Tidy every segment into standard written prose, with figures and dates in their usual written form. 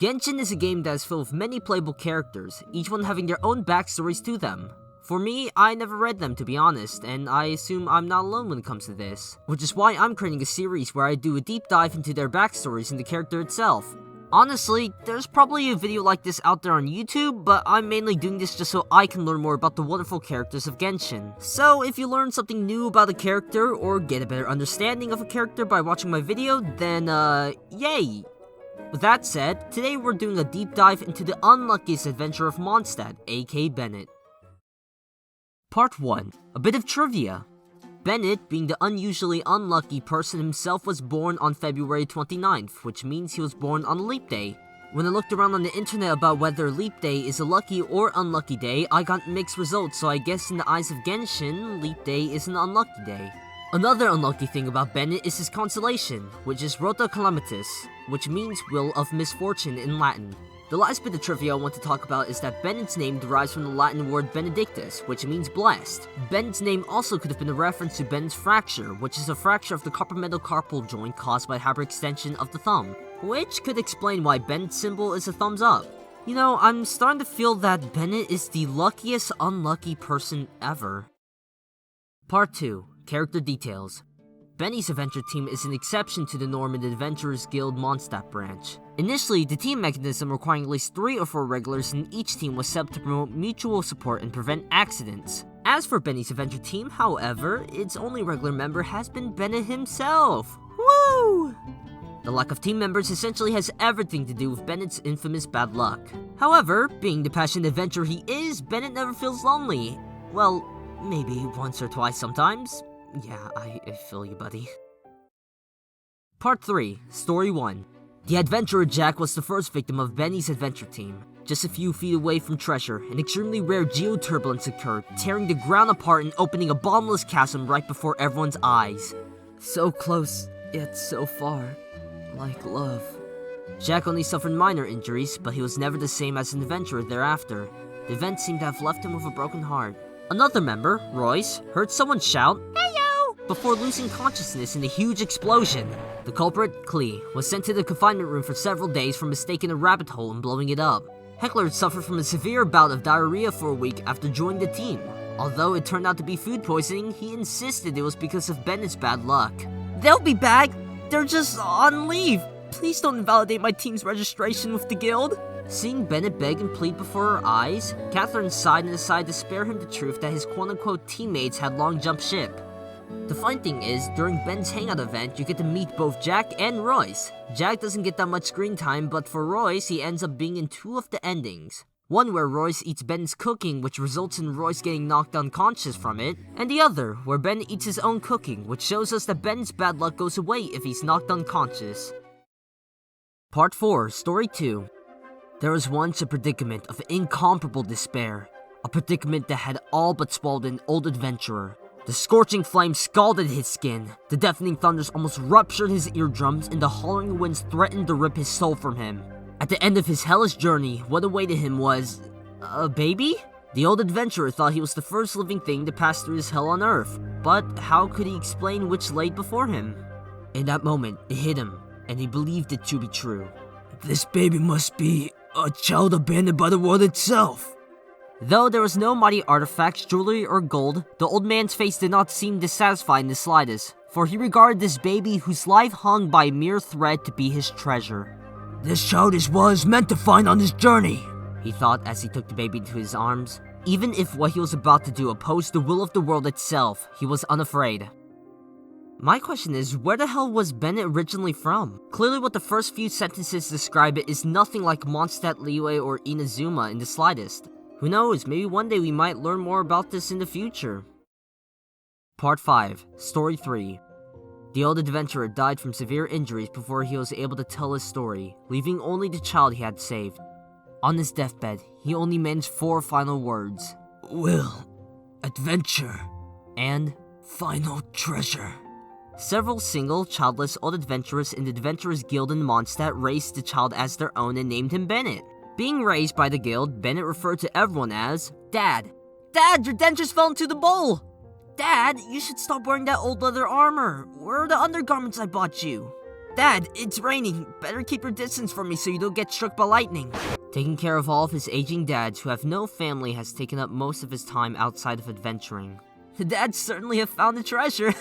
Genshin is a game that is filled with many playable characters, each one having their own backstories to them. For me, I never read them to be honest, and I assume I'm not alone when it comes to this, which is why I'm creating a series where I do a deep dive into their backstories and the character itself. Honestly, there's probably a video like this out there on YouTube, but I'm mainly doing this just so I can learn more about the wonderful characters of Genshin. So if you learn something new about a character, or get a better understanding of a character by watching my video, then yay! With that said, today we're doing a deep dive into the unluckiest adventurer of Mondstadt, aka Bennett. Part 1. A bit of trivia. Bennett, being the unusually unlucky person himself, was born on February 29th, which means he was born on Leap Day. When I looked around on the internet about whether Leap Day is a lucky or unlucky day, I got mixed results, so I guess in the eyes of Genshin, Leap Day is an unlucky day. Another unlucky thing about Bennett is his constellation, which is Rota Calamitas, which means Wheel of Misfortune in Latin. The last bit of trivia I want to talk about is that Bennett's name derives from the Latin word benedictus, which means blessed. Bennett's name also could have been a reference to Bennett's fracture, which is a fracture of the carpal joint caused by hyperextension of the thumb, which could explain why Bennett's symbol is a thumbs up. You know, I'm starting to feel that Bennett is the luckiest unlucky person ever. Part 2. Character details. Benny's adventure team is an exception to the norm in the Adventurers Guild Mondstadt branch. Initially, the team mechanism requiring at least 3 or 4 regulars in each team was set up to promote mutual support and prevent accidents. As for Benny's adventure team, however, its only regular member has been Bennett himself. Woo! The lack of team members essentially has everything to do with Bennett's infamous bad luck. However, being the passionate adventurer he is, Bennett never feels lonely. Well, maybe once or twice sometimes. Yeah, I feel you, buddy. Part 3. Story 1. The adventurer Jack was the first victim of Benny's adventure team. Just a few feet away from treasure, an extremely rare geoturbulence occurred, tearing the ground apart and opening a bottomless chasm right before everyone's eyes. So close, yet so far. Like love. Jack only suffered minor injuries, but he was never the same as an adventurer thereafter. The event seemed to have left him with a broken heart. Another member, Royce, heard someone shout, before losing consciousness in a huge explosion. The culprit, Klee, was sent to the confinement room for several days for mistaking a rabbit hole and blowing it up. Heckler suffered from a severe bout of diarrhea for a week after joining the team. Although it turned out to be food poisoning, he insisted it was because of Bennett's bad luck. They'll be back! They're just on leave! Please don't invalidate my team's registration with the guild! Seeing Bennett beg and plead before her eyes, Catherine sighed and decided to spare him the truth that his quote-unquote teammates had long jumped ship. The fun thing is, during Ben's hangout event, you get to meet both Jack and Royce. Jack doesn't get that much screen time, but for Royce, he ends up being in 2 of the endings. One where Royce eats Ben's cooking, which results in Royce getting knocked unconscious from it, and the other, where Ben eats his own cooking, which shows us that Ben's bad luck goes away if he's knocked unconscious. Part 4, Story 2. There was once a predicament of incomparable despair. A predicament that had all but swallowed an old adventurer. The scorching flames scalded his skin, the deafening thunders almost ruptured his eardrums, and the hollering winds threatened to rip his soul from him. At the end of his hellish journey, what awaited him was... a baby? The old adventurer thought he was the first living thing to pass through this hell on Earth, but how could he explain which laid before him? In that moment, it hit him, and he believed it to be true. This baby must be a child abandoned by the world itself. Though there was no mighty artifacts, jewelry, or gold, the old man's face did not seem dissatisfied in the slightest, for he regarded this baby whose life hung by a mere thread to be his treasure. This child is what I was meant to find on this journey, he thought as he took the baby into his arms. Even if what he was about to do opposed the will of the world itself, he was unafraid. My question is, where the hell was Bennett originally from? Clearly what the first few sentences describe it is nothing like Mondstadt, Liyue, or Inazuma in the slightest. Who knows, maybe one day we might learn more about this in the future. Part 5, Story 3. The old adventurer died from severe injuries before he was able to tell his story, leaving only the child he had saved. On his deathbed, he only managed 4 final words. Will, adventure, and final treasure. Several single, childless old adventurers in the Adventurers Guild in Mondstadt raised the child as their own and named him Bennett. Being raised by the guild, Bennett referred to everyone as Dad. Dad, your dentures fell into the bowl! Dad, you should stop wearing that old leather armor. Where are the undergarments I bought you? Dad, it's raining. Better keep your distance from me so you don't get struck by lightning. Taking care of all of his aging dads who have no family has taken up most of his time outside of adventuring. The dads certainly have found a treasure.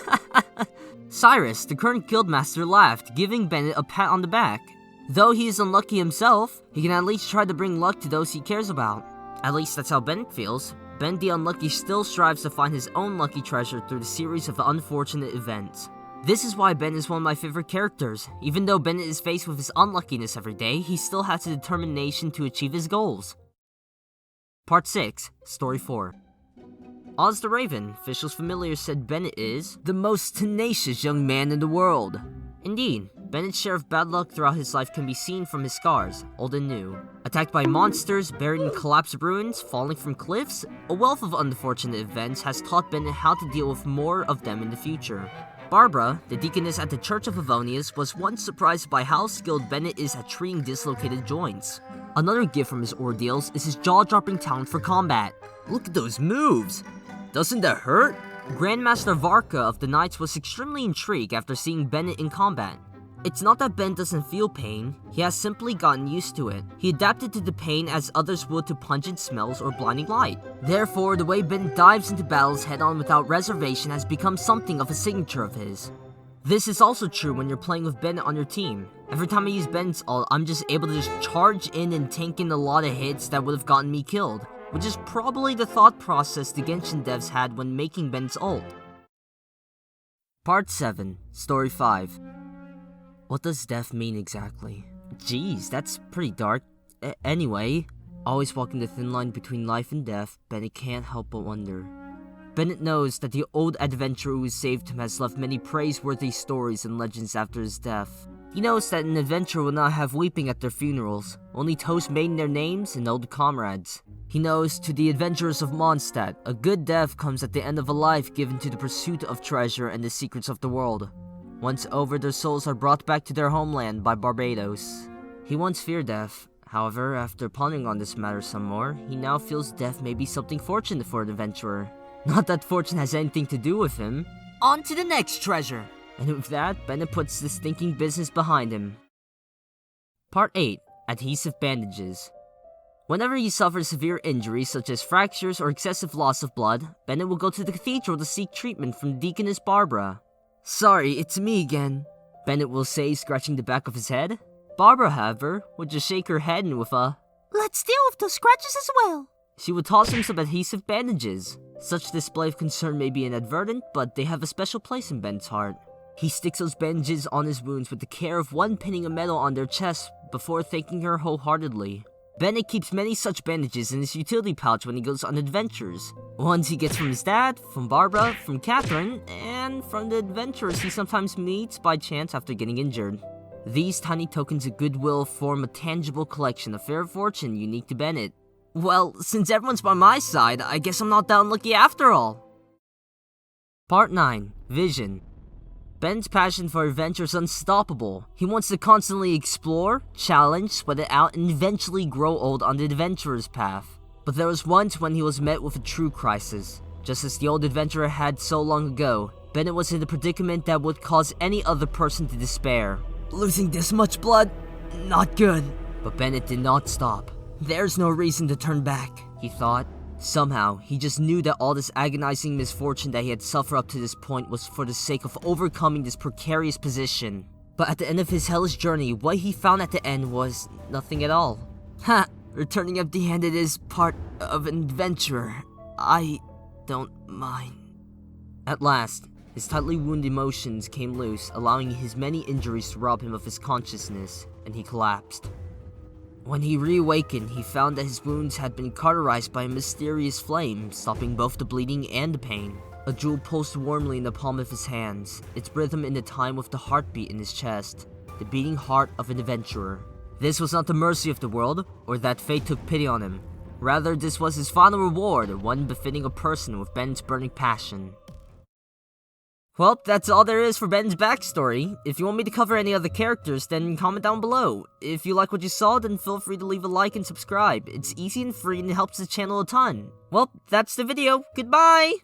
Cyrus, the current guildmaster, laughed, giving Bennett a pat on the back. Though he is unlucky himself, he can at least try to bring luck to those he cares about. At least that's how Bennett feels. Bennett the Unlucky still strives to find his own lucky treasure through the series of unfortunate events. This is why Bennett is one of my favorite characters. Even though Bennett is faced with his unluckiness every day, he still has the determination to achieve his goals. Part 6, Story 4. Oz the Raven, officials familiar said Bennett is the most tenacious young man in the world. Indeed, Bennett's share of bad luck throughout his life can be seen from his scars, old and new. Attacked by monsters, buried in collapsed ruins, falling from cliffs, a wealth of unfortunate events has taught Bennett how to deal with more of them in the future. Barbara, the deaconess at the Church of Favonius, was once surprised by how skilled Bennett is at treating dislocated joints. Another gift from his ordeals is his jaw-dropping talent for combat. Look at those moves! Doesn't that hurt? Grandmaster Varka of the Knights was extremely intrigued after seeing Bennett in combat. It's not that Ben doesn't feel pain, he has simply gotten used to it. He adapted to the pain as others would to pungent smells or blinding light. Therefore, the way Ben dives into battles head-on without reservation has become something of a signature of his. This is also true when you're playing with Bennett on your team. Every time I use Bennett's ult, I'm just able to just charge in and tank in a lot of hits that would have gotten me killed, which is probably the thought process the Genshin devs had when making Bennett's ult. Part 7, Story 5. What does death mean exactly? Jeez, that's pretty dark. Anyway, always walking the thin line between life and death, Bennett can't help but wonder. Bennett knows that the old adventurer who saved him has left many praiseworthy stories and legends after his death. He knows that an adventurer will not have weeping at their funerals, only toast made in their names and old comrades. He knows, to the adventurers of Mondstadt, a good death comes at the end of a life given to the pursuit of treasure and the secrets of the world. Once over, their souls are brought back to their homeland by Barbados. He once feared death. However, after pondering on this matter some more, he now feels death may be something fortunate for an adventurer. Not that fortune has anything to do with him. On to the next treasure! And with that, Bennett puts this thinking business behind him. Part 8, Adhesive Bandages. Whenever he suffers severe injuries such as fractures or excessive loss of blood, Bennett will go to the cathedral to seek treatment from Deaconess Barbara. "Sorry, it's me again," Bennett will say, scratching the back of his head. Barbara, however, would just shake her head and with a, "Let's deal with the scratches as well," she would toss him some adhesive bandages. Such display of concern may be inadvertent, but they have a special place in Bennett's heart. He sticks those bandages on his wounds with the care of one pinning a medal on their chest before thanking her wholeheartedly. Bennett keeps many such bandages in his utility pouch when he goes on adventures. Ones he gets from his dad, from Barbara, from Catherine, and from the adventurers he sometimes meets by chance after getting injured. These tiny tokens of goodwill form a tangible collection of fair fortune unique to Bennett. Well, since everyone's by my side, I guess I'm not that unlucky after all. Part 9, Vision. Ben's passion for adventure is unstoppable. He wants to constantly explore, challenge, sweat it out, and eventually grow old on the adventurer's path. But there was once when he was met with a true crisis. Just as the old adventurer had so long ago, Bennett was in a predicament that would cause any other person to despair. Losing this much blood? Not good. But Bennett did not stop. There's no reason to turn back, he thought. Somehow, he just knew that all this agonizing misfortune that he had suffered up to this point was for the sake of overcoming this precarious position. But at the end of his hellish journey, what he found at the end was nothing at all. Ha! Returning empty-handed is part of an adventurer. I don't mind. At last, his tightly wounded emotions came loose, allowing his many injuries to rob him of his consciousness, and he collapsed. When he reawakened, he found that his wounds had been cauterized by a mysterious flame, stopping both the bleeding and the pain. A jewel pulsed warmly in the palm of his hands, its rhythm in the time with the heartbeat in his chest, the beating heart of an adventurer. This was not the mercy of the world, or that fate took pity on him. Rather, this was his final reward, one befitting a person with Ben's burning passion. Well, that's all there is for Ben's backstory. If you want me to cover any other characters, then comment down below. If you like what you saw, then feel free to leave a like and subscribe. It's easy and free and it helps the channel a ton. Well, that's the video. Goodbye!